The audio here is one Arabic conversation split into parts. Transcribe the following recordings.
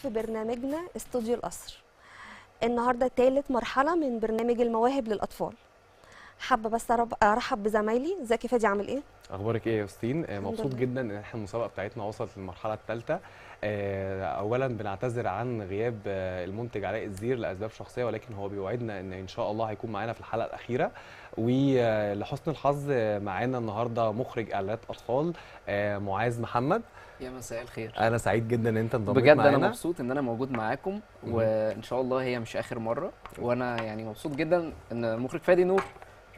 في برنامجنا استوديو القصر. النهارده تالت مرحله من برنامج المواهب للاطفال. حابه بس ارحب بزمايلي. ازيك يا فادي، عامل ايه؟ اخبارك ايه يا ياسين؟ مبسوط جدا ان احنا المسابقه بتاعتنا وصلت للمرحله الثالثه. اولا بنعتذر عن غياب المنتج علاء الزير لاسباب شخصيه، ولكن هو بيوعدنا ان شاء الله هيكون معانا في الحلقه الاخيره. ولحسن الحظ معانا النهارده مخرج اعلانات اطفال معاذ محمد. يا مساء الخير. انا سعيد جدا ان انت انضميت بجد معانا. انا مبسوط ان انا موجود معاكم، وان شاء الله هي مش اخر مره. وانا يعني مبسوط جدا ان المخرج فادي نور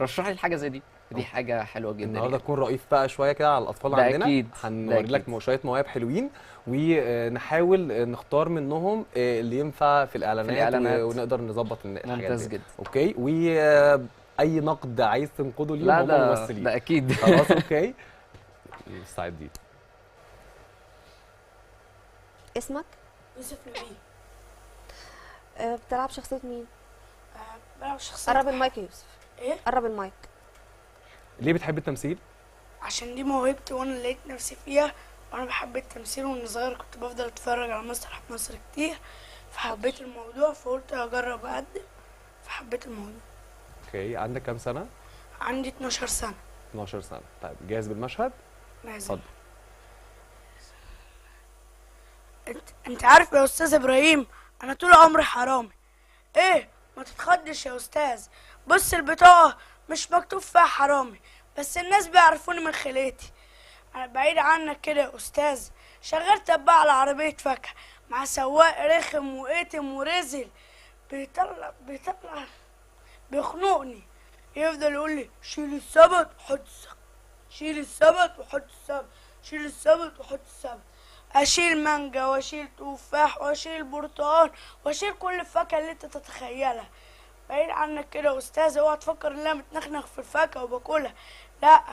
رشح لي حاجه زي دي. دي حاجه حلوه جدا. النهارده تكون رئيف بقى شويه كده على الاطفال ده عندنا. اكيد هنوري لك شويه مواهب حلوين، ونحاول نختار منهم اللي ينفع في الاعلانات. ونقدر نظبط الحاجات دي. ممتاز جدا. اوكي. واي نقد عايز تنقده ليهم هم ممثلين. ده اكيد. خلاص اوكي. مستعدين. اسمك؟ يوسف نبيل. بتلعب شخصيه مين؟ بلعب شخصية. قرب المايك يا يوسف. ايه؟ قرب المايك. ليه بتحب التمثيل؟ عشان دي موهبتي وانا لقيت نفسي فيها، وانا بحب التمثيل. وانا صغير كنت بفضل اتفرج على مسرح مصر كتير، فحبيت الموضوع فقلت اجرب اقدم، فحبيت الموضوع. اوكي. عندك كام سنه؟ عندي 12 سنة. 12 سنه. طيب جاهز بالمشهد؟ اتفضل. انت عارف يا استاذ ابراهيم، انا طول عمري حرامي. ايه؟ ما تتخضش يا استاذ. بص البطاقة مش مكتوب فيها حرامي، بس الناس بيعرفوني من خليتي. انا بعيد عنك كده يا استاذ، شغال تبع على عربية فاكهة مع سواق رخم وقتم ورزل، بيطلع بيخنقني. يفضل يقول لي شيل السبت وحط السبت، شيل السبت وحط السبت، شيل السبت وحط السبت. اشيل مانجا واشيل تفاح واشيل برتقال واشيل كل الفاكهه اللي انت تتخيلها. بعيد عنك كده يا استاذ، اوعى تفكر ان انا متنخنخ في الفاكهه وباكلها. لا،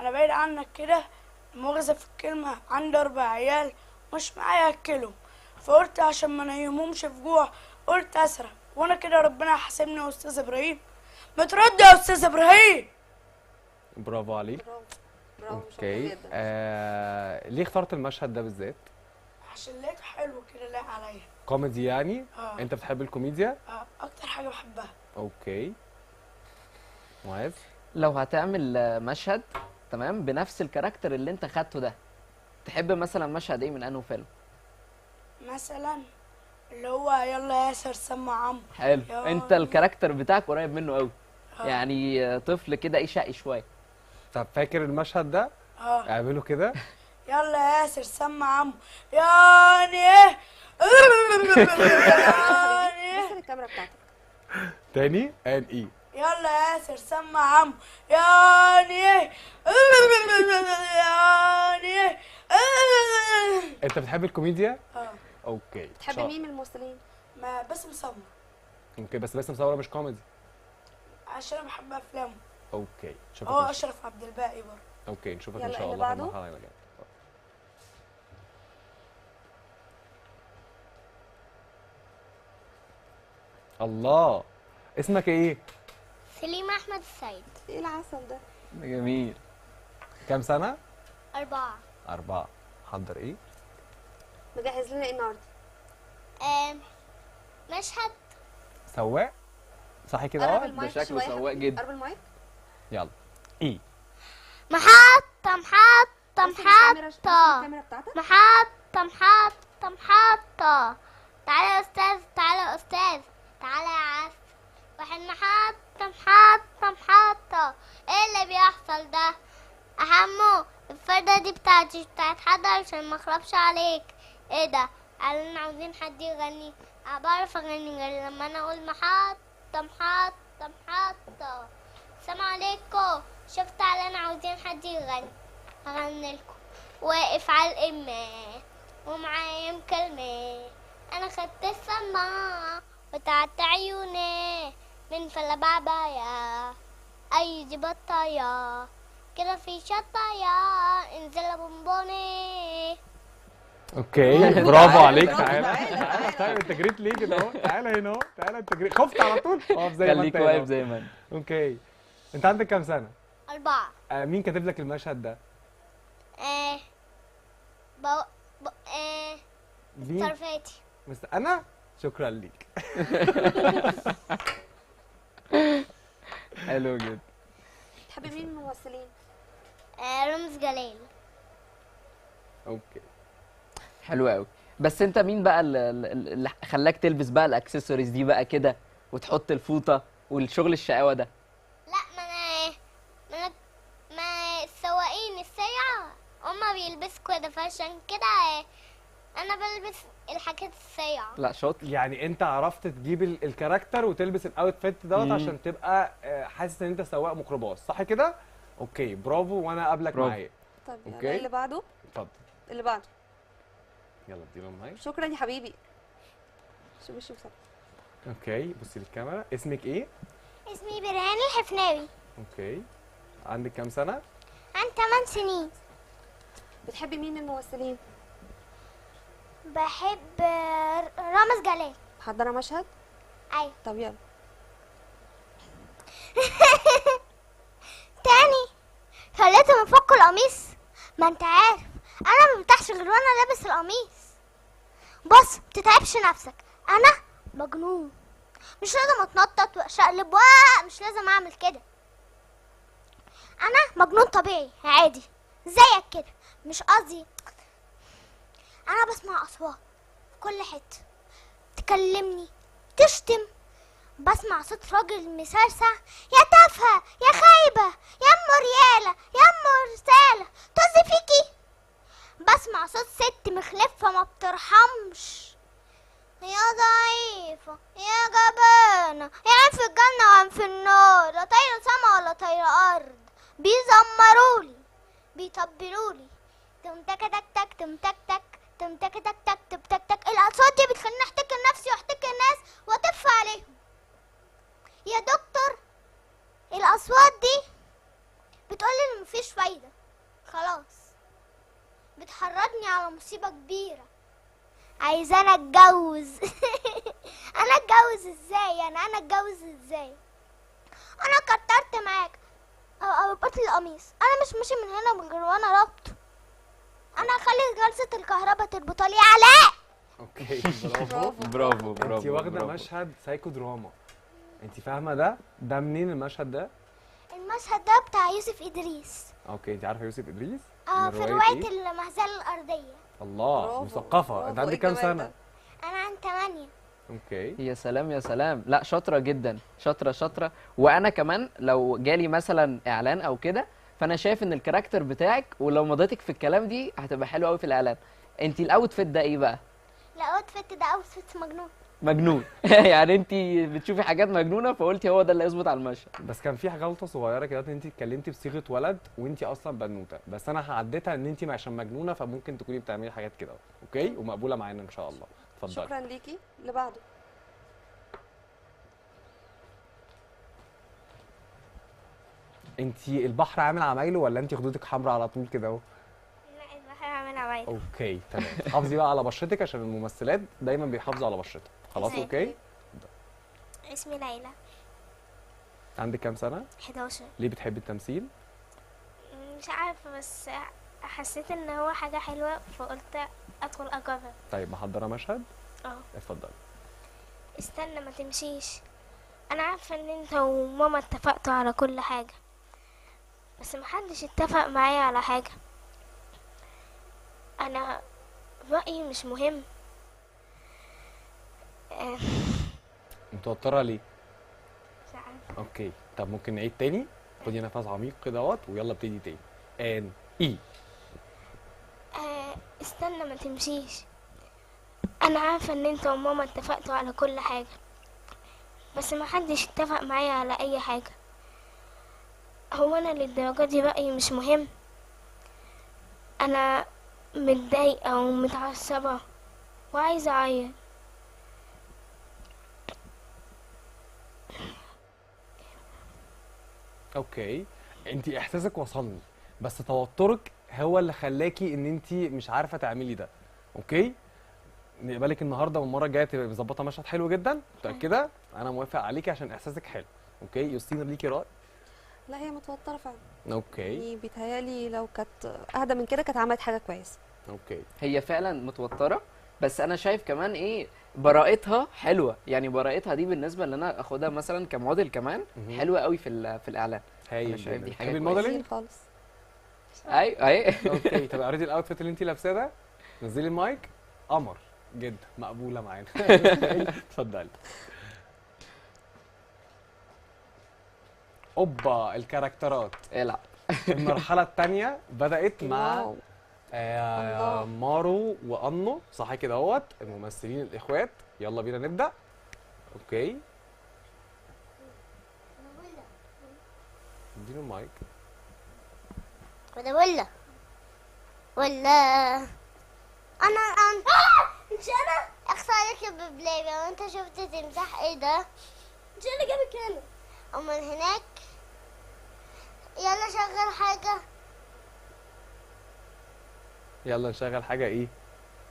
انا بعيد عنك كده، مؤاخذه في الكلمه. عندي 4 عيال مش معايا اكلهم، فقلت عشان ما نيمهمش في جوع قلت اسرق، وانا كده ربنا يحاسبني يا استاذ ابراهيم. ما ترد يا استاذ ابراهيم. برافو عليك. برافو. اوكي. ليه اخترت المشهد ده بالذات؟ عشان لقيته حلو كده لايق عليا. كوميدي يعني؟ انت بتحب الكوميديا؟ اكتر حاجه بحبها. اوكي. معاذ؟ لو هتعمل مشهد تمام بنفس الكاركتر اللي انت خدته ده، تحب مثلا مشهد ايه من انه فيلم؟ مثلا اللي هو يلا ياسر سمع عمرو. حلو. انت الكاركتر بتاعك قريب منه قوي. يعني طفل كده ايه، شقي شويه. طب فاكر المشهد ده؟ اعمله كده. يلا ياسر سمع عمرو. يعني ايه؟ بص الكاميرا بتاعتك. تاني. قال ايه؟ يلا ياسر سمع عمرو. يعني ايه؟ يعني ايه؟ انت بتحب الكوميديا؟ اوكي. بتحب مين من الممثلين؟ ما باسم سمرة. اوكي. بس باسم سمرة مش كوميدي؟ عشان انا بحب افلامه. اوكي. شوفك. هو اشرف عبد الباقي برضه. اوكي. نشوفك ان شاء الله في المرحله اللي جايه. الله. اسمك ايه؟ سليم احمد السيد. ايه العسل ده؟ جميل. كام سنه؟ 4. 4. حضر ايه؟ مجهز لنا ايه النهارده؟ مشهد سواق. صح كده؟ ده شكله سواق جدا. قرب المايك. يلا. ايه؟ محطة محطة محطة محطة محطة محطة. تعالى يا استاذ، تعالى يا استاذ، تعالى يا عسل. واحد محطة محطة محطة. ايه اللي بيحصل ده؟ احمو الفردة دي بتاعتي، بتاعت حد عشان ما اخربش عليك. ايه ده؟ قالوا عاوزين حد يغني. انا بعرف اغني غير لما انا اقول محطة محطة محطة. السلام عليكم. شفت علينا عاوزين حد يغني، هغني لكم. واقف على الإمة ومعايا مكالمة، انا خدت السما وتعت عيوني من فلا بعبايا اي دي بطايا كده في شطايا انزل بونبوني. اوكي. برافو عليك. تعالى تعالى. انت جريت ليه كده اهو؟ تعالى هنا اهو. تعالى. انت جريت، خفت على طول. اقف زي ما انت. خليك واقف زي ما انت. اوكي. انت عندك كام سنه؟ 4. مين كاتب لك المشهد ده؟ صرفاتي. بس انا شكرا ليك. حلو جدا. بتحبي مين من الممثلين؟ رامز جلال. اوكي. حلو قوي. بس انت مين بقى اللي خلاك تلبس بقى الاكسسوارز دي بقى كده وتحط الفوطه والشغل الشقاوه ده؟ لا ما السواقين السيارة هما بيلبسوا كده، فعشان كده انا بلبس الحاجات السيارة. لا شاطر. يعني انت عرفت تجيب الكاركتر وتلبس الاوتفيت دوت عشان تبقى حاسس ان انت سواق ميكروباص، صح كده؟ اوكي برافو، وانا قابلك برافو. معايا. طب يلا أوكي. اللي بعده. اتفضل. اللي بعده. يلا اديله المايك. شكرا يا حبيبي. شوف اوكي بصي للكاميرا، اسمك ايه؟ اسمي برهان الحفناوي. اوكي. عندك كام سنة؟ عندي 8 سنين. بتحبي مين من الممثلين؟ بحب رامز جلال. محضره مشهد؟ ايوه. طب يلا. تاني خليته من فوق القميص. ما انت عارف انا ما برتاحش غير وانا لابس القميص. بص متتعبش نفسك، انا مجنون، مش لازم اتنطط واشقلب مش لازم اعمل كده. انا مجنون طبيعي عادي زيك كده، مش قصدي. انا بسمع اصوات في كل حته، تكلمني، تشتم، بسمع صوت راجل مسرسع، يا تافهه يا خايبه يا ام رياله يا ام رساله طز فيكي. بسمع صوت ست مخلفه ما بترحمش، يا ضعيفه يا جبانه، يا عين في الجنه وعين في النار، لا طايره سما ولا طايره ارض، بيزمرولي بيطبلولي تم تك تك تك تم تك تك تم تك تك تك تم تك تك. الاصوات دي بتخليني احتكر نفسي واحتكر الناس واطف عليهم. يا دكتور الاصوات دي بتقولي ان مفيش فايده، خلاص بتحرضني على مصيبه كبيره. عايزه انا اتجوز. انا اتجوز ازاي يعني؟ انا اتجوز ازاي؟ انا كترت معاك ربطت القميص، انا مش ماشي من هنا من غير وانا ربطه. انا هخلي جلسه الكهرباء تربطها لي علاء. اوكي برافو. برافو انت برافو. واخده برافو. مشهد سايكو دراما، انت فاهمه ده منين المشهد ده؟ المشهد ده بتاع يوسف ادريس. اوكي. انت عارفه يوسف ادريس؟ في من روايه إيه؟ المهزله الارضيه. الله، برافو، مثقفه. برافو. انت عندك إيه كام الجمال سنه؟ ده؟ انا عندي 8. اوكي. يا سلام يا سلام. لا شاطره جدا، شاطره شاطره. وانا كمان لو جالي مثلا اعلان او كده، فانا شايف ان الكاركتر بتاعك ولو مضيتك في الكلام دي هتبقى حلوه قوي في الاعلان. انت الاوتفيت ده ايه بقى؟ الاوتفيت ده اوتفيت مجنون. مجنون. يعني انت بتشوفي حاجات مجنونه فقلتي هو ده اللي يظبط على المشهد. بس كان في غلطه صغيره كده، ان انت اتكلمتي بصيغه ولد وانت اصلا بنوته، بس انا عديتها ان انت عشان مجنونه فممكن تكوني بتعملي حاجات كده، اوكي؟ ومقبوله معانا ان شاء الله. اتفضلي. شكرا ليكي. اللي بعده. انت البحر عامل عمايله ولا انت خدودك حمراء على طول كده اهو؟ لا البحر عامل عوايد. اوكي تمام. حافظي بقى على بشرتك عشان الممثلات دايما بيحافظوا على بشرتهم. خلاص ازاي؟ اوكي. اسمي ليلى. عندك كام سنه؟ 11. ليه بتحبي التمثيل؟ مش عارفه بس حسيت ان هو حاجه حلوه فقلت ادخل اجرب. طيب محضره مشهد؟ اه. اتفضلي. استنى ما تمشيش، انا عارفه ان انت وماما اتفقتوا على كل حاجه، بس محدش اتفق معايا على حاجه. انا رأيي مش مهم. متوتره ليه؟ مش عارفه. اوكي. طب ممكن نعيد تاني؟ خدي نفس عميق كده اهوت ويلا ابتدي تاني. ان اي. استنى ما تمشيش، انا عارفه ان انت وماما اتفقتوا على كل حاجه، بس محدش اتفق معايا على اي حاجه. هو انا للدرجه دي رأيي مش مهم؟ انا متضايقه ومتعصبه وعايزه اعيط. اوكي. انت احساسك وصلني، بس توترك هو اللي خلاكي ان انت مش عارفه تعملي ده. اوكي. نقبلك النهارده والمره الجايه تبقى مظبطه مشهد حلو جدا. متاكده؟ انا موافق عليكي عشان احساسك حلو. اوكي. يوستينا ليكي راي؟ لا هي متوتره فعلا. اوكي. يعني بيتهيألي لو كانت اهدى من كده كانت عملت حاجه كويسه. اوكي. هي فعلا متوتره، بس انا شايف كمان ايه، براءتها حلوه، يعني براءتها دي بالنسبه ان انا اخدها مثلا كموديل كمان مهم. حلوه قوي في الاعلان. هايل أنا شايف جدا. دي حاجة بتحبي كويسة. الموديلنج؟ كتير خالص. اي اوكي، طب اوريدي الاوتفيت اللي انت لابساه ده، نزلي المايك. قمر جدا، مقبوله معانا. اتفضلي. اوبا الكاركترات. العب. المرحله الثانيه بدات مع واو. الله. مارو وانو، صح كده اهوت، الممثلين الاخوات. يلا بينا نبدا. اوكي، اديله المايك. ولا انا مش انا اخسر عليك ببلاي وانت شفت تمسح ايه ده؟ مش انا جابك هنا امال هناك. يلا شغل حاجه. يلا نشغل حاجه. ايه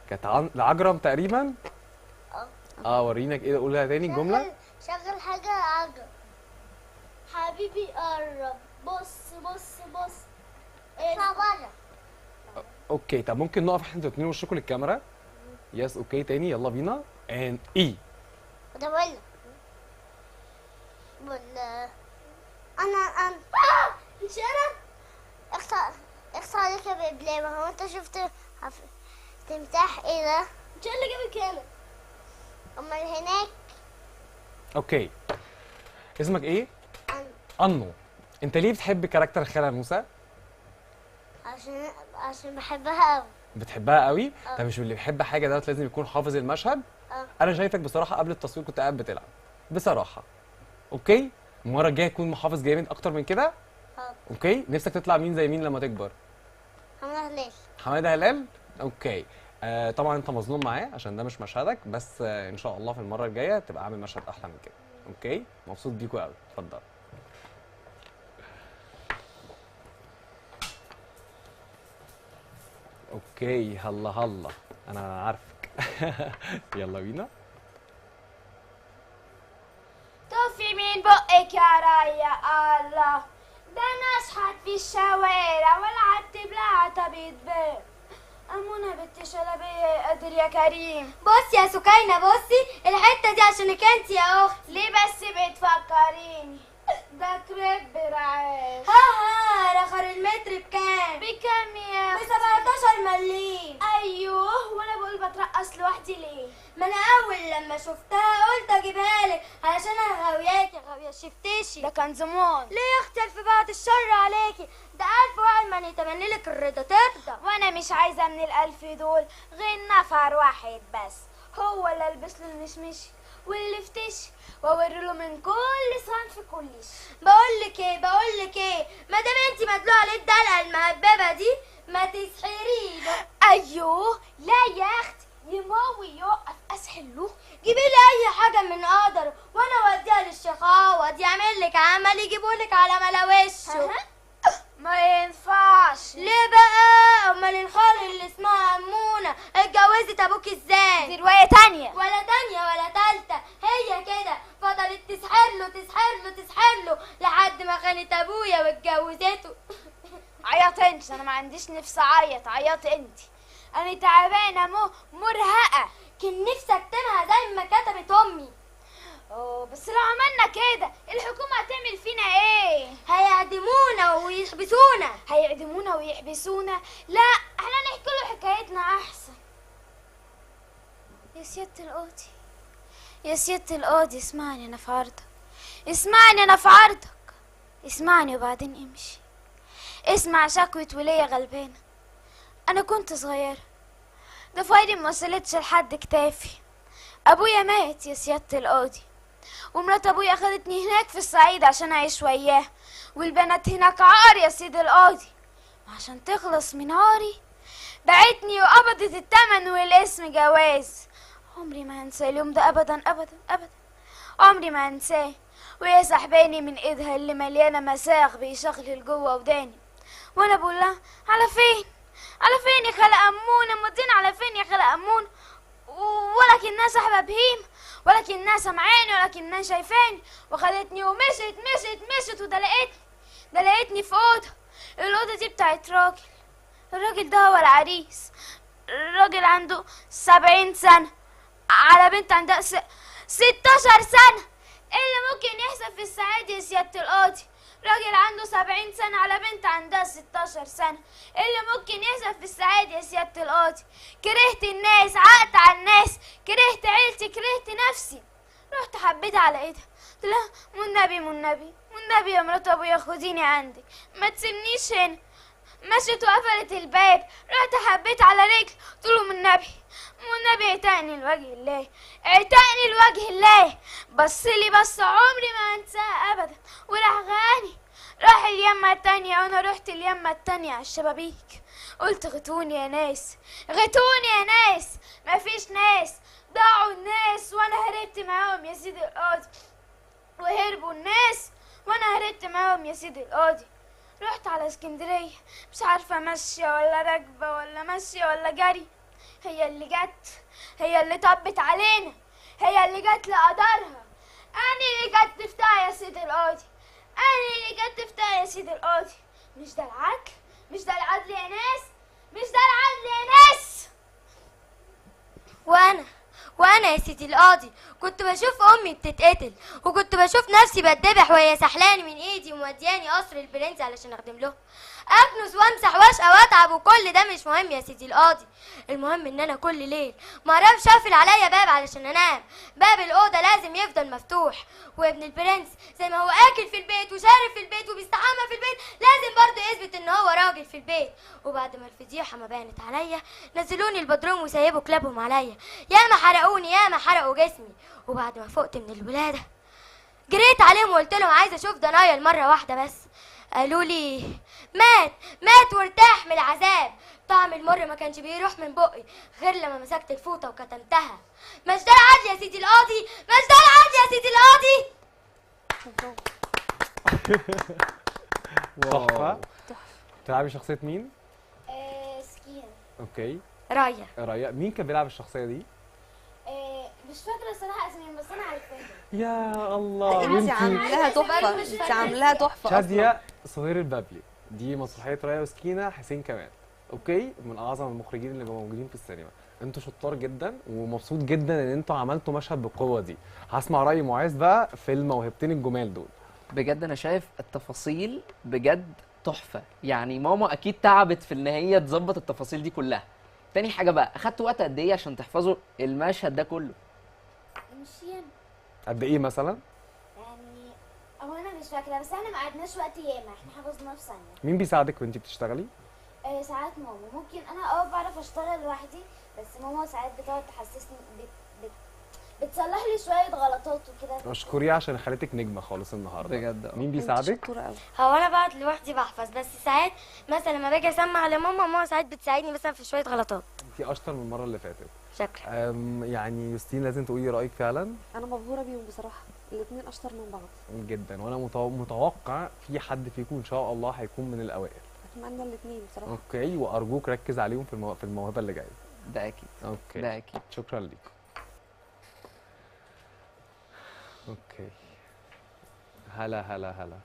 كانت العجرم تقريبا. ورينا ايه، قولها تاني الجمله. شغل حاجه عجب. حبيبي قرب. بص بص بص. اطلع بره. اوكي، طب ممكن نقف احنا الاتنين وشكوا للكاميرا. يس، اوكي، تاني يلا بينا. ان اي ده ولا انا مش انا اخسر عليك يا ببلاوي. هو انت شفت تمساح ايه ده؟ مش انا اللي جابك هنا امال هناك. اوكي، اسمك ايه؟ أنا- انو. انت ليه بتحب كاركتر خالة موسى؟ عشان بحبها قوي. بتحبها قوي؟ طب مش اللي بيحب حاجه دوت لازم يكون حافظ المشهد؟ اه. انا شايفك بصراحه قبل التصوير كنت قاعد بتلعب بصراحه. اوكي، المره الجايه تكون محافظ جامد اكتر من كده. اه. اوكي، نفسك تطلع مين زي مين لما تكبر؟ حماده هلال. حماده هلال. اوكي. طبعا انت مظلوم معاه عشان ده مش مشهدك، بس ان شاء الله في المره الجايه تبقى عامل مشهد احلى من كده. اوكي، مبسوط بيكوا قوي. اتفضل. اوكي، هلا هلا، انا عارفك. يلا بينا. طفي من بقك يا رايا الله، ده انا اشحت في الشوارع والعدت بلا بيتباع. امونة بنت شلبية قدر يا كريم. بصي يا سكينة، بصي الحتة دي عشانك انت يا اختي. ليه بس بتفكريني؟ ده كريب برعاش. ها رخر المتر بكام؟ بكام يا ب اختي؟ 17 مليم. ايوه، وانا بقول بترقص لوحدي ليه؟ ما انا اول لما شفتها قلت اجيبها لك علشان انا غاوياكي غاوية شفتيشي. ده كان زمان. ليه يا اختي الف بعد الشر عليكي؟ ده الف واحد من يتمنى لك الرضا ترضى. وانا مش عايزه من الالف دول غير نفر واحد بس، هو اللي البس له المشمشي واللي فتش واوري له من كل صنف كلش. بقول لك ايه، ما دام انت مدلوعه عليه الدلقه المهببه دي ما تسحريه بقى. ايوه، لا يا اختي، يموي يقف اسحله. جيبي لي اي حاجه من قدره وانا اوديها للشيخ عوض يعمل لك عمل يجيبوا لك على ملاوشه. ما ينفعش. ليه بقى؟ امال الخال اللي اسمها امونه اتجوزت ابوك ازاي؟ دي روايه تانية. ولا تانية ولا تالتة، هي كده فضلت تسحر له لحد ما خانت ابويا واتجوزته. عيط انت، انا ما عنديش نفس اعيط، عيطي انت. انا تعبانه مرهقه. كان نفسي اكتبها زي ما كتبت امي. بس لو عملنا كده الحكومه هتعمل فينا ايه؟ هيعدمونا ويحبسونا. هيعدمونا ويحبسونا؟ لا، احنا نحكي له حكايتنا احسن. يا سيادة القاضي، يا سيادة القاضي، اسمعني انا في عرضك، اسمعني انا في عرضك، اسمعني وبعدين امشي. اسمع شكوة ولية غلبانة. انا كنت صغيرة، ضفايري ما وصلتش لحد كتافي. ابويا مات يا سيادة القاضي، ومرات ابويا اخدتني هناك في الصعيد عشان اعيش وياه، والبنات هناك عار يا سيد القاضي. وعشان تخلص من عاري بعتني وقبضت التمن والاسم جواز. عمري ما هنسى اليوم ده ابدا ابدا ابدا، عمري ما هنساه. وهي سحباني من ايدها اللي مليانه مساغ بيشغل جوه وداني، وانا بقول لها على فين على فين يا خالة امونه، مودينا على فين يا خالة امونه؟ ولكنها سحبه بهيم، ولكنها سمعاني، ولكنها شايفاني، وخدتني ومشت ودلقتني في اوضه. الاوضه دي بتاعت راجل، الراجل ده هو العريس. راجل عنده 70 سنة على بنت عندها 16 سنة. ايه اللي ممكن يحصل في السعادة يا سيادة القاضي؟ راجل عنده 70 سنة على بنت عندها 16 سنة. ايه اللي ممكن يحصل في السعادة يا سيادة القاضي؟ كرهت الناس، عقت على الناس، كرهت عيلتي، كرهت نفسي. رحت حبيت على ايدها، قلت لها والنبي يا مرات ابويا خديني عندك، ما تسيبنيش هنا. مشيت وقفلت الباب، رحت حبيت على رجل، قلت له والنبي اعتقني لوجه الله، اعتقني لوجه الله. بصلي بص عمري ما انساها ابدا، وراح غاني. راح اليمة التانية وانا رحت اليمة التانية على الشبابيك، قلت غتوني يا ناس، غتوني يا ناس. مفيش ناس، ضاعوا الناس وانا هربت معاهم يا سيدي القاضي، وهربوا الناس وانا هربت معاهم يا سيدي القاضي. رحت على اسكندرية، مش عارفة ماشية ولا راكبة ولا ماشية ولا جري. هي اللي جت، هي اللي طبت علينا، هي اللي جت لقدرها. أنا اللي جت تفتح يا سيدي القاضي، أنا اللي جت تفتح يا سيدي القاضي. مش ده العدل؟ مش ده العدل يا ناس؟ مش ده العدل يا ناس؟ وانا يا سيدي القاضي كنت بشوف امي بتتقتل، وكنت بشوف نفسي بتذبح وهي سحلاني من ايدي ومودياني قصر البرنس علشان اخدم له، اكنس وامسح واشقى واتعب، وكل ده مش مهم يا سيدي القاضي. المهم ان انا كل ليل ما اعرفش اقفل عليا باب علشان انام، باب الاوضه لازم يفضل مفتوح. وابن البرنس زي ما هو اكل في البيت وشارب في البيت وبيستحمى في البيت، لازم برضه يثبت ان هو راجل في البيت. وبعد ما الفضيحه ما بانت عليا، نزلوني البدروم وسيبوا كلابهم عليا، ياما حرقوني ياما حرقوا جسمي. وبعد ما فقت من الولاده جريت عليهم وقلت لهم عايزه اشوف ضنايا المره واحده بس. قالوا لي مات وارتاح من العذاب. طعم المر ما كانش بيروح من بقي غير لما مسكت الفوطه وكتمتها. مش ده العدل يا سيدي القاضي، مش ده العدل يا سيدي القاضي. تحفه. بتلعبي شخصيه مين؟ سكينة. اوكي. رايا. مين كان بيلعب الشخصيه دي؟ مش فاكرة الصراحة اسمين بس أنا عارفاها. يا الله. انت عاملاها تحفه، انت عاملاها تحفه شادية صهير البابلي، دي مسرحيه رايا وسكينه حسين كمال. اوكي، من اعظم المخرجين اللي موجودين في السينما. انتوا شطار جدا، ومبسوط جدا ان انتوا عملتوا مشهد بالقوه دي. هسمع راي معاذ بقى في الموهبتين الجمال دول. بجد انا شايف التفاصيل بجد تحفه، يعني ماما اكيد تعبت في ان هي تظبط التفاصيل دي كلها. تاني حاجه بقى، اخدتوا وقت قد ايه عشان تحفظوا المشهد ده كله؟ مش يعني قد ايه مثلا؟ هو أنا مش فاكرة، بس احنا ما قعدناش وقت ياما، احنا حفظناه في ثانية. مين بيساعدك وانتي بتشتغلي؟ ساعات ماما، ممكن انا بعرف اشتغل لوحدي، بس ماما ساعات بتقعد تحسسني بتصلح لي شويه غلطات وكده. اشكريها عشان خلتك نجمه خالص النهارده. بجد مين بيساعدك؟ هو انا بقعد لوحدي بحفظ، بس ساعات مثلا لما باجي اسمع لماما، ماما ساعات بتساعدني مثلا في شويه غلطات. انتي اشطر من المره اللي فاتت. شكرا. يعني يوستين لازم تقولي رايك فعلا. انا مبهوره بيهم بصراحه، الاثنين اشطر من بعض جدا، وانا متوقع في حد فيكم ان شاء الله هيكون من الاوائل. اتمنى الاثنين بصراحه. اوكي، وارجوك ركز عليهم في الموهبه اللي جايه. ده اكيد. اوكي، ده اكيد. شكرا ليكم. اوكي. هلا هلا هلا.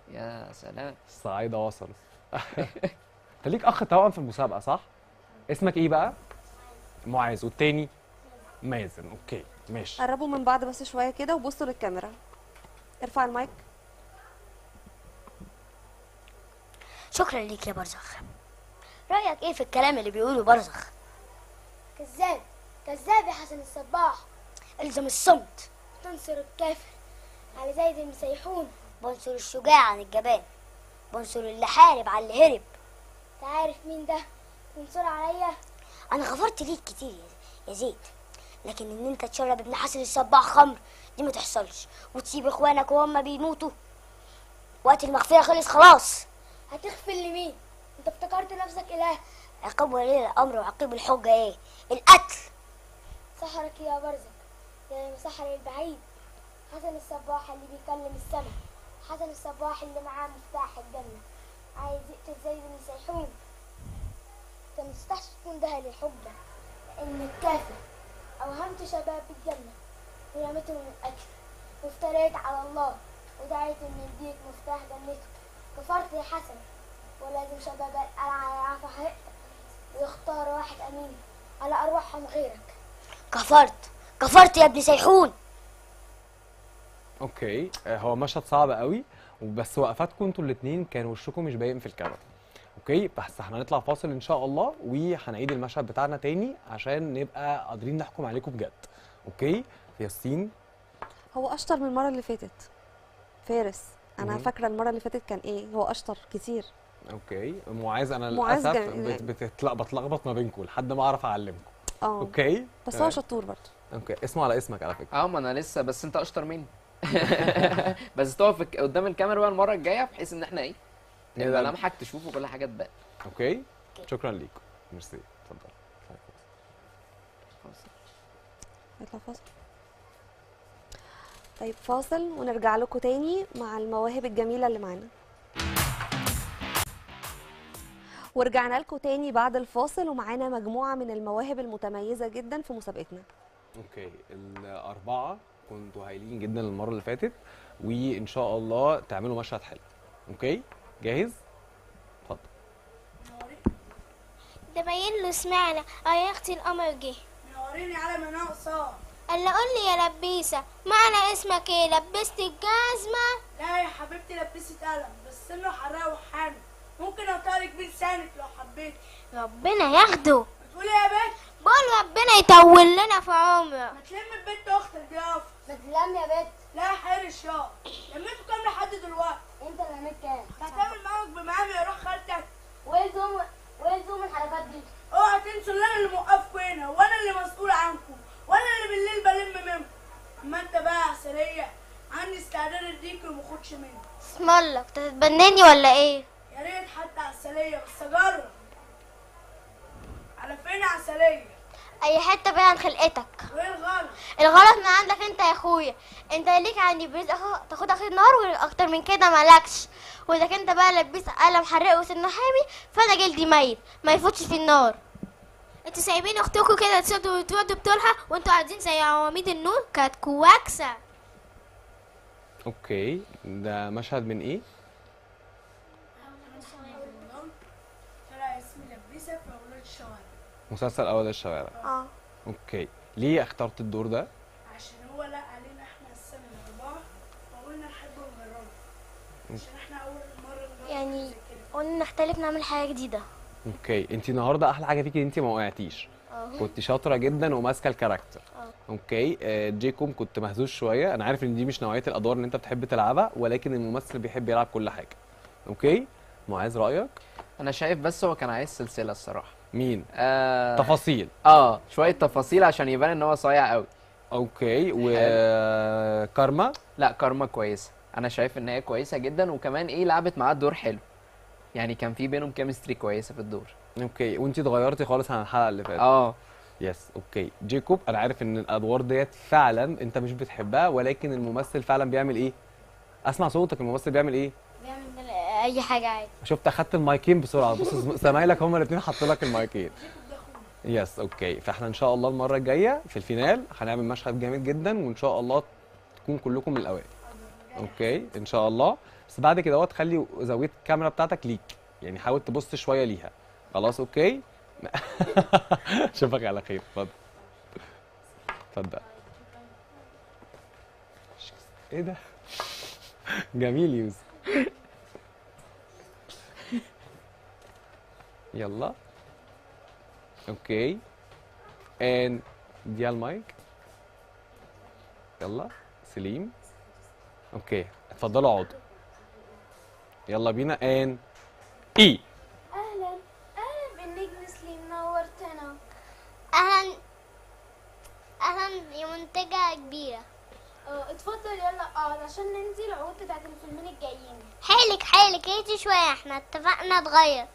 يا سلام. الصعايده وصلوا. انت ليك اخ توأم في المسابقه صح؟ اسمك ايه بقى؟ معاذ. والتاني؟ مازن. اوكي ماشي. قربوا من بعض بس شويه كده وبصوا للكاميرا. ارفع المايك. شكرا ليك يا برزخ. رايك ايه في الكلام اللي بيقوله برزخ؟ كذاب كذاب يا حسن الصباح. الزم الصمت. تنصر الكافر على زايد المسيحون، بنصر الشجاع عن الجبان، بنصر اللي حارب على اللي هرب. انت عارف مين ده تنصر عليا؟ انا غفرت ليك كتير يا زيد، لكن ان انت تشرب ابن حسن الصباح خمر دي ما تحصلش، وتسيب اخوانك وهم بيموتوا. وقت المغفرة خلص خلاص. هتغفر لمين؟ انت افتكرت نفسك اله؟ عقاب ولي الامر وعقيب الحجة ايه؟ القتل. سحرك يا برزك يا مسحر البعيد. حسن الصباح اللي بيكلم السماء، حسن الصباح اللي معاه مفتاح الجنة، عايز يقتل زيد المسيحون. انت متستحش تكون ده للحجة، لانك كافر اوهمت شباب الجنة ورميتهم الاكل، وافتريت على الله ودعيت ان يديك مفتاح جنتك. كفرت يا حسن، ولازم شباب القلعة يعرفوا حقيقتك ويختاروا واحد واحد امين على ارواحهم غيرك. كفرت يا ابن سيحون. اوكي، هو مشهد صعب قوي، بس وقفاتكم انتوا الاثنين كان وشكم مش باين في الكاميرا. اوكي، بس احنا هنطلع فاصل ان شاء الله وهنعيد المشهد بتاعنا تاني عشان نبقى قادرين نحكم عليكم بجد. اوكي ياسين. هو اشطر من المره اللي فاتت. فارس، انا مهم. فاكره المره اللي فاتت كان ايه، هو اشطر كتير. اوكي، معاذ انا معاذ للاسف بتلخبط ما بينكم لحد ما اعرف اعلمكم. اه اوكي بس هو تمام. شطور برضه. اوكي، اسمه على اسمك على فكره. ما انا لسه، بس انت اشطر مني. بس تقف قدام الكاميرا بقى المره الجايه بحيث ان احنا ده- ملامحك تشوفه كل حاجه تبان. اوكي، شكرا ليكم، ميرسي، اتفضل. نطلع فاصل. طيب فاصل ونرجع لكم تاني مع المواهب الجميله اللي معانا. ورجعنا لكم تاني بعد الفاصل ومعانا مجموعه من المواهب المتميزه جدا في مسابقتنا. اوكي، الاربعه كنتوا هايلين جدا المره اللي فاتت، وان شاء الله تعملوا مشهد حلو. اوكي، جاهز؟ اتفضل. ده باين له سمعنا يا اختي القمر جه. نوريني على ما ناقصة. قال قول لي يا لبيسه معنى اسمك ايه؟ لبست الجزمه؟ لا يا حبيبتي لبست قلم بس انه حراق وحامي. ممكن اطارك بيه لسانك لو حبيت. ربنا ياخده. بتقولي يا بنت؟ بقول ربنا يطول لنا في عمرك. ما تلم البنت اختك دي اقف. ما تلم يا بت. لا حرش يا. لميتوا كام لحد دلوقتي؟ انت اللي عملت كام؟ هتعمل معاك بمقامي يا روح خالتك. وايه زوم الحركات دي؟ اوعى تنسوا ان انا اللي موقفكم هنا وانا اللي مسؤول عنكم وانا اللي بالليل بلم منكم. اما انت بقى عسليه عندي استعداد اديكي وما اخدش منك. اسم الله انت تتبناني ولا ايه؟ يا ريت حتى عسليه بس اجرب. على فين عسليه؟ اي حته بعيد عن خلقتك. وايه الغلط؟ الغلط من عندك انت يا اخويا. انت ليك عندي برزق اهو تاخد اخر النهار واكتر من كده مالكش. واذا انت بقى لبيت قلم حرق وسنه حامي فانا جلدي ميت ما يفوتش في النار. انتوا سايبين اختكم كده تسدوا وتودوا بطولها وانتوا قاعدين زي عواميد النور. كانت كواكسه. اوكي، ده مشهد من ايه؟ طلع اسمي لبيسه في اولاد الشوارع. مسلسل اول الشوارع. اه اوكي، ليه اخترت الدور ده؟ عشان هو لقى علينا احنا السنه الاربعه فقلنا نحب نجربه. عشان احنا اول مره نجرب يعني زي كده. قلنا نختلف نعمل حاجه جديده. اوكي، انت النهارده احلى حاجه فيكي ان انت ما وقعتيش. كنت شاطره جدا وماسكه الكاركتر. اوكي، جيكوب كنت مهزوز شويه، انا عارف ان دي مش نوعيه الادوار اللي انت بتحب تلعبها، ولكن الممثل بيحب يلعب كل حاجه. اوكي، معاذ رايك؟ انا شايف بس هو كان عايز سلسله الصراحه. مين؟ آه تفاصيل. شويه تفاصيل عشان يبان ان هو صايع قوي. اوكي، وكارما؟ لا كارما كويسه، انا شايف ان هي كويسه جدا، وكمان لعبت معاه الدور حلو. يعني كان في بينهم كيمستري كويسه في الدور. اوكي، وانت اتغيرتي خالص عن الحلقه اللي فاتت. يس. اوكي، جيكوب انا عارف ان الادوار ديت فعلا انت مش بتحبها، ولكن الممثل فعلا بيعمل ايه؟ اسمع صوتك، الممثل بيعمل ايه؟ بيعمل اي حاجه عادي. شفت اخدت المايكين بسرعه، بص زمايلك هما الاثنين حطوا لك المايكين. يس. اوكي، فاحنا ان شاء الله المره الجايه في الفينال هنعمل مشهد جامد جدا، وان شاء الله تكون كلكم من الاوائل. اوكي ان شاء الله، بس بعد كده تخلي زاويه الكاميرا بتاعتك ليك، يعني حاول تبص شويه ليها. خلاص؟ اوكي. اشوفك على خير. اتفضل اتفضل. ايه ده؟ جميل يوسف. يلا. اوكي، ان دي المايك. يلا سليم. اوكي، اتفضلوا اقعدوا. يلا بينا. ان اي. اهلا بالنجم سليم، نورتنا. اهلا يا منتجه كبيره. اتفضل يلا اقعد عشان ننزل العروض بتاعت الفيلمين الجايين. حيلك ايدي شويه، احنا اتفقنا اتغير.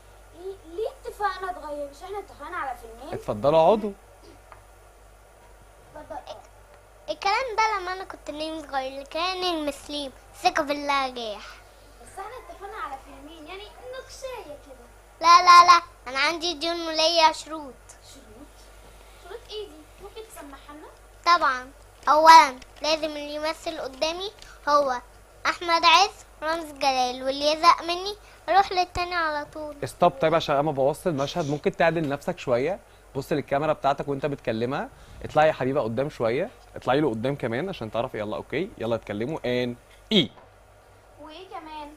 ليه اتفقنا اتغير؟ مش احنا اتفقنا على فيلمين؟ اتفضلوا اقعدوا. الكلام ده لما انا كنت نجم صغير كان نجم سليم ثقة بالله جاح. بس احنا اتفقنا على فيلمين يعني نكشايه كده. لا انا عندي ديون وليا شروط. شروط ايه دي؟ ممكن تسمعها لنا؟ طبعا. اولا لازم اللي يمثل قدامي هو احمد عز رمز جلال، واللي يزق مني اروح للتاني على طول. ستوب. طيب عشان انا بوصل المشهد ممكن تعدل نفسك شويه؟ بص للكاميرا بتاعتك وانت بتكلمها. اطلعي يا حبيبه قدام شويه، اطلعي له قدام كمان عشان تعرفي. يلا اوكي، يلا اتكلموا. ان اي وايه كمان؟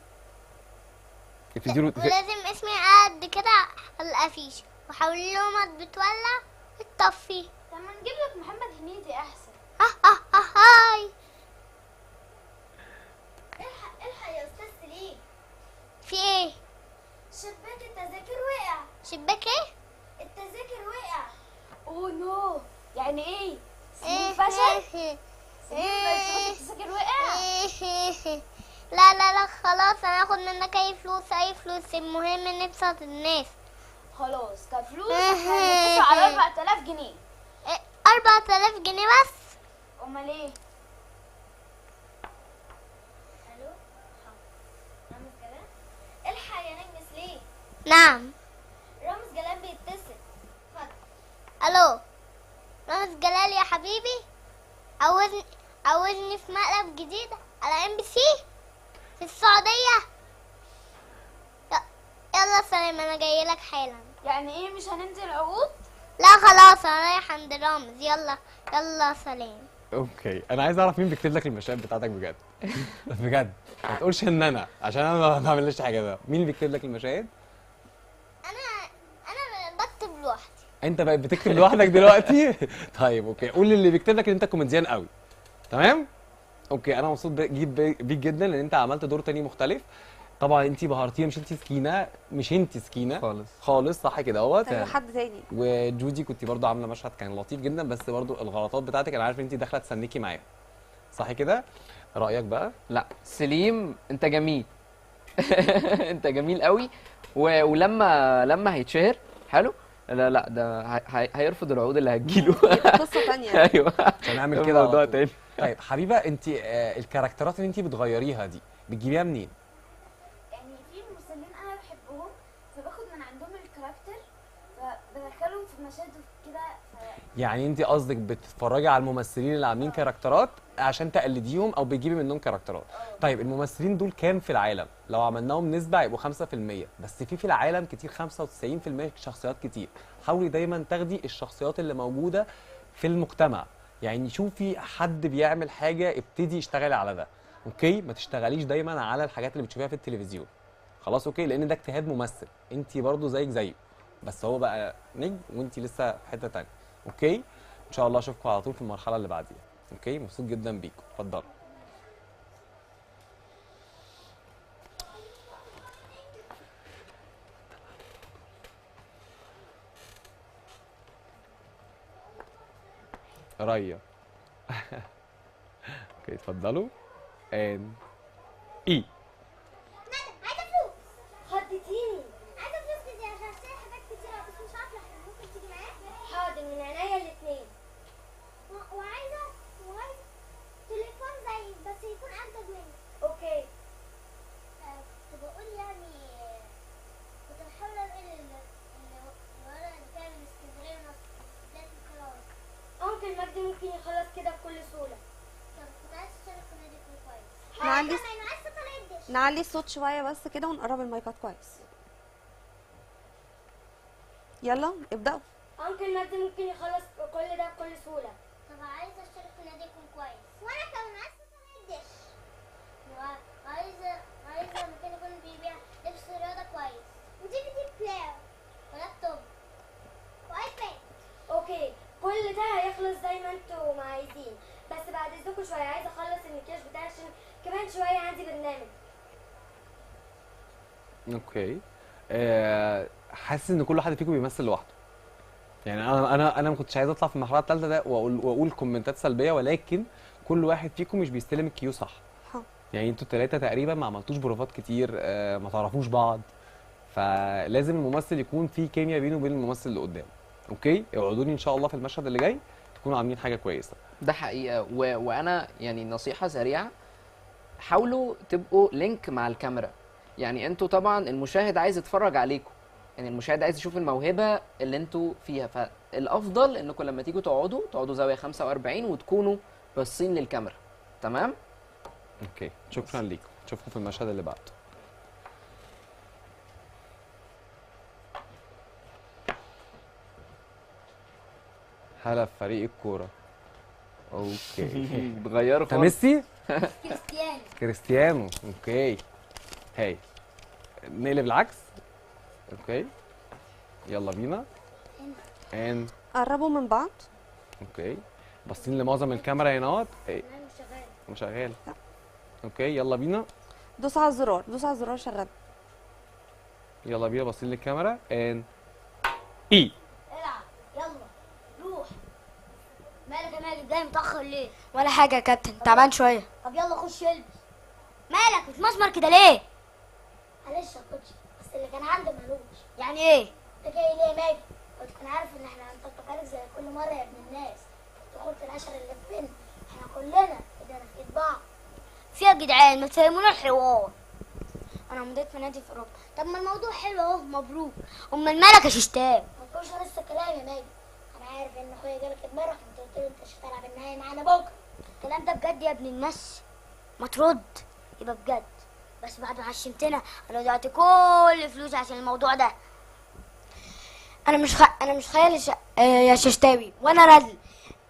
ابتدي ولازم اسمي قد كده على الافيش، وحاولي له ما بتولع وتطفي. طب ما نجيب لك محمد هنيدي احسن. هاي. الحق يا استاذ سليم، في ايه؟ شباك التذاكر وقع. شباك ايه؟ التذاكر وقع. اوه نو، يعني ايه؟ إيه؟ سليم فشل؟ إيه؟ سليم شباك التذاكر وقع؟ لا لا لا خلاص، انا هاخد منك اي فلوس اي فلوس، المهم نبسط الناس. خلاص كفلوس احنا هنتفق على 4000 جنيه. 4000 جنيه بس؟ امال ايه؟ الو رامز جلال، الحق يا نجم سليم، نعم. رامز جلال بيتصل. اتفضل. الو رامز جلال يا حبيبي، عاوزني في مقلب جديد على ام بي سي في السعوديه. يلا سلام، انا جاي لك حالا. يعني ايه مش هننزل عقود؟ لا خلاص، انا رايح عند رامز. يلا يلا سلام. اوكي، انا عايز اعرف مين بيكتب لك المشاهد بتاعتك بجد. بجد ما تقولش ان انا، عشان انا ما بعملش حاجه. ده مين اللي بيكتب لك المشاهد؟ انا بكتب لوحدي. انت بقى بتكتب لوحدك دلوقتي؟ طيب اوكي، قول للي بيكتب لك ان انت كوميديان قوي. تمام؟ اوكي، انا مبسوط بيك جدا لان انت عملت دور تاني مختلف. طبعا انت بهرتيها، مش انت سكينه، مش انت سكينه خالص. خالص، صح كده اهوت. طيب حد تاني؟ وجودي كنت برضو عامله مشهد كان لطيف جدا، بس برضو الغلطات بتاعتك انا عارف ان انت داخله تسنكي معايا، صح كده؟ رايك بقى؟ لا سليم انت جميل. انت جميل قوي. ولما هيتشهر حلو، لا ده هيرفض العقود اللي هتجيله. قصه تانيه. ايوه عشان نعمل كده موضوع على طول. تاني. طيب حبيبه، انت الكاركترات اللي انت بتغيريها دي بتجيبيها منين؟ يعني في ممثلين انا بحبهم فباخد من عندهم الكاركتر فبدخلهم في مشاهد كده. يعني انت قصدك بتتفرجي على الممثلين اللي عاملين كاركترات عشان تقلديهم او بتجيبي منهم كاركترات. طيب الممثلين دول كام في العالم؟ لو عملناهم نسبه يبقوا 5%، بس في العالم كتير 95% شخصيات كتير. حاولي دايما تاخدي الشخصيات اللي موجوده في المجتمع. يعني شوفي حد بيعمل حاجه ابتدي اشتغلي على ده. اوكي، ما تشتغليش دايما على الحاجات اللي بتشوفيها في التلفزيون. خلاص اوكي، لان ده اجتهاد ممثل، انت برضو زيك زيه، بس هو بقى نجم وانت لسه في حته ثانيه. اوكي، ان شاء الله اشوفكم على طول في المرحله اللي بعديها. اوكي، مبسوط جدا بيكم، اتفضلوا. ريا. اوكي اتفضلوا. ان اي عايزه فلوس. خدتيني. عايزه فلوس كتير عشان اشتري حاجات كتير، بس مش عارفه ممكن تيجي معايا. حاضر، من عينيا الاثنين. وعايزه تليفون زي بس يكون اجدد مني. اوكي. كنت بقول يعني كنت بحاول انقل الورقه اللي فيها من اسكندريه لمصر لازم خلاص. انكل مجدي ممكن يخلص كده بكل سهوله. طب كنت عايز اشتري كوميدي كويس. نعلي كمان عايز تقلدش. نعلي الصوت شويه بس كده ونقرب المايكات كويس. يلا ابدأوا. انكل مجدي ممكن يخلص كل ده بكل سهوله. طب عايزه اشتري كوميدي كويس. وانا كمان عايز تقلدش. عايزه مكان يكون بيبيع لبس رياضه كويس، ودي بلاير ولابتوب وايباد. اوكي، كل ده هيخلص زي ما انتوا ما عايزين، بس بعد اذنكم شويه عايزه اخلص المكياج بتاعي عشان كمان شويه عندي برنامج. اوكي. حاسس ان كل واحد فيكم بيمثل لوحده. يعني انا ما كنتش عايز اطلع في المرحله الثالثه ده واقول كومنتات سلبيه، ولكن كل واحد فيكم مش بيستلم الكيو صح. يعني انتوا الثلاثه تقريبا ما عملتوش بروفات كتير، ما تعرفوش بعض، فلازم الممثل يكون في كيمياء بينه وبين الممثل اللي قدامه. اوكي، اوعدوني ان شاء الله في المشهد اللي جاي تكونوا عاملين حاجه كويسه. ده حقيقه. وانا يعني نصيحه سريعه، حاولوا تبقوا لينك مع الكاميرا. يعني انتوا طبعا المشاهد عايز يتفرج عليكم، يعني المشاهد عايز يشوف الموهبه اللي انتوا فيها، فالافضل انكم لما تيجوا تقعدوا زاويه 45 وتكونوا باصين للكاميرا. تمام؟ اوكي، شكرا ليكم، نشوفكم في المشهد اللي بعده. هلا في فريق الكوره. اوكي. بتغيروا انت خالص. ميسي؟ كريستيانو. كريستيانو. اوكي هاي. نقلب العكس. اوكي يلا بينا. ان قربوا من بعض. اوكي باصين لمعظم الكاميرا هنا اهوت. إيه، انا مش شغال. مش شغال. اوكي يلا بينا. دوس على الزرار، دوس على الزرار شغال. يلا بينا باصين للكاميرا. ان اي. العب يلا روح. مالك يا ماجد جاي متأخر ليه؟ ولا حاجه يا كابتن، تعبان شويه. طب يلا خش البس. مالك متمسمر كده ليه؟ معلش يا كوتش، بس اللي كان عندي مالوش. يعني ايه؟ انت جاي ليه يا ماجد؟ كنت كان عارف ان احنا هنطبق عليك زي كل مره يا ابن الناس. كنت قلت العشرة اللي في بينا احنا كلنا ايدينا في ايد بعض. في يا جدعان ما تفهمونا الحوار. انا مضيت في نادي في اوروبا. طب ما الموضوع حلو اهو، مبروك. امال مالك يا ششتاو؟ ما تقولش لسه كلام يا ماجد. انا عارف ان اخويا جالك امبارح انت قلت له انت مش هتلعب النهائي معانا بكره. الكلام ده بجد يا ابن الناس؟ ما ترد. يبقى بجد. بس بعد ما عشمتنا انا ضيعت كل فلوسي عشان الموضوع ده. انا مش خيال يا ششتاوي، وانا رجل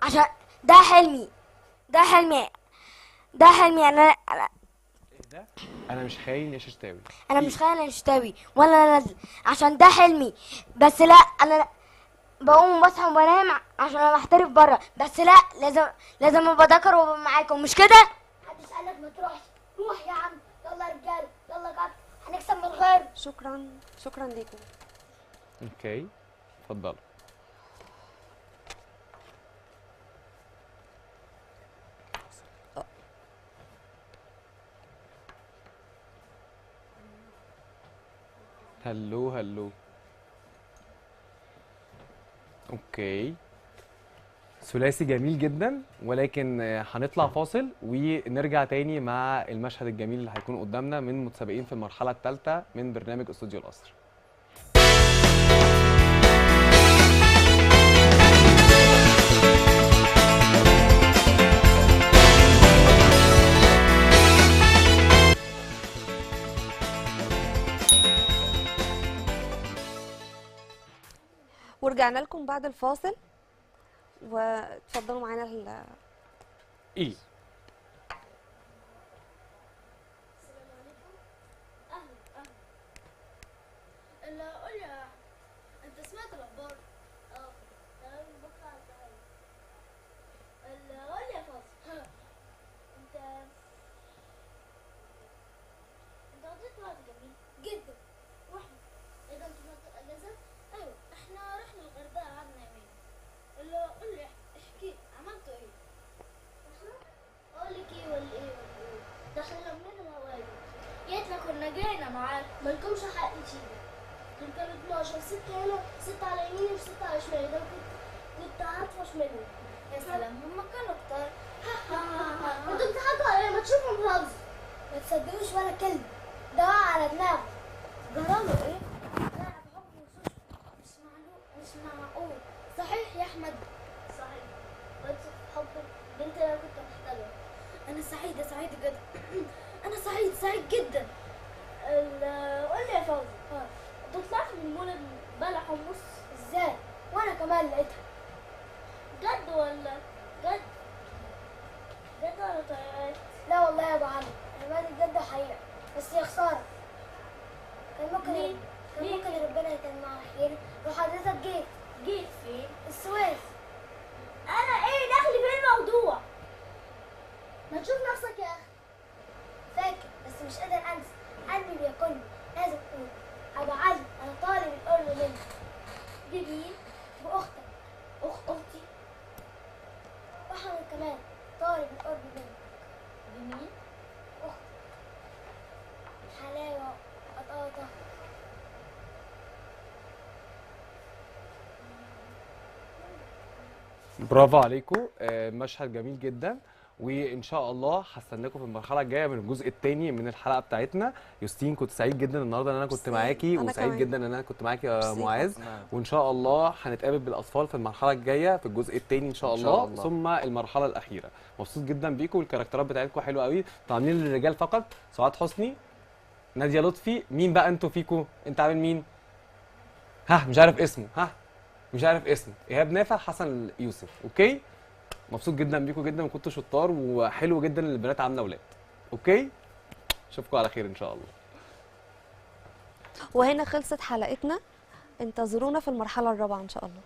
عشان ده حلمي. انا ايه ده؟ انا مش خاين يا ششتاوي. انا مش خيال يا ششتاوي وانا رجل عشان ده حلمي. بس لا، انا بقوم بصحى وبنام عشان انا محترف بره. بس لا، لازم ابقى ذكر وابقى معاكم، مش كده؟ محدش قالك ما تروحش. روح يا عم. يلا يا رجاله يلا يا كابتن هنكسب من غير. شكرا، شكرا ليكم. اوكي اتفضل. هلو هلو. اوكي ثلاثي جميل جدا، ولكن هنطلع فاصل ونرجع تاني مع المشهد الجميل اللي هيكون قدامنا من متسابقين في المرحلة الثالثة من برنامج استوديو القصر. ورجعنا لكم بعد الفاصل، واتفضلوا معانا ايه قول لي انت سمعت الاخبار؟ اه بكره هتعرف. قول لي يا فاصل. انت قضيت وقت جميل جدا. واحنا ايه ده؟ انتوا في الاجازه؟ ايوه احنا رحنا الغردقه قعدنا يومين. قول لي احكي عملتوا ايه؟ اقول لك ايه ولا ايه ولا ايه؟ ده احنا لمينا الهوايه. ياتنا كنا جينا معاك. مالكمش حق تشيلوا. دول كانوا 12 6 هنا 6 على يميني و6 على شمالي. ده كنت هطفش منهم. يا سلام هم كانوا كتار. انتوا بتضحكوا على ايه؟ ما تشوفوا مهزر. ما تصدقوش ولا كلمه. ده على دماغه. جراله ايه؟ لا بحب وشوش. مش معقول. صحيح يا احمد؟ صحيح. بس حب البنت اللي انا كنت محتاجها. انا سعيده سعيده جدا. انا سعيد جدا. قول لي يا فوزي. انت طلعت من المولد بلح ونص ازاي؟ وانا كمان لقيتها. جد ولا جد؟ جد ولا طيارات؟ لا والله يا ابو علي، عماد الجد حقيقة. بس يا خسارة. كان ممكن ربنا يجمعنا خير لو حضرتك جيت فين؟ السويس. انا ايه دخلي في الموضوع؟ ما تشوف نفسك يا اخي. فاكر بس مش قادر انسى. قلبي بياكلني. لازم اقول ابو علي انا طالب القرب منك. بمين؟ باختك. اختي. واحنا كمان طالب القرب منك. بمين؟ اختي. حلاوه قطاطه. برافو عليكم. مشهد جميل جدا، وان شاء الله هستناكم في المرحله الجايه من الجزء الثاني من الحلقه بتاعتنا. يوستين كنت سعيد جدا النهارده ان انا كنت معاكي، أنا وسعيد كمان. جدا ان انا كنت معاكي يا ميرسي. معاذ. وان شاء الله هنتقابل بالاطفال في المرحله الجايه في الجزء الثاني ان شاء إن الله. شاء الله. ثم المرحله الاخيره. مبسوط جدا بيكم، والكاركترات بتاعتكم حلوه قوي. انتوا عاملين للرجال فقط. سعاد حسني، ناديه لطفي. مين بقى انتوا فيكم؟ انت عامل مين؟ ها مش عارف اسمه. ها مش عارف اسمه، ايهاب نافع حسن يوسف. اوكي، مبسوط جدا بيكم جدا وكنتوا شطار، وحلو جدا ان البنات عامله اولاد. اوكي، اشوفكم على خير ان شاء الله. وهنا خلصت حلقتنا، انتظرونا في المرحله الرابعه ان شاء الله.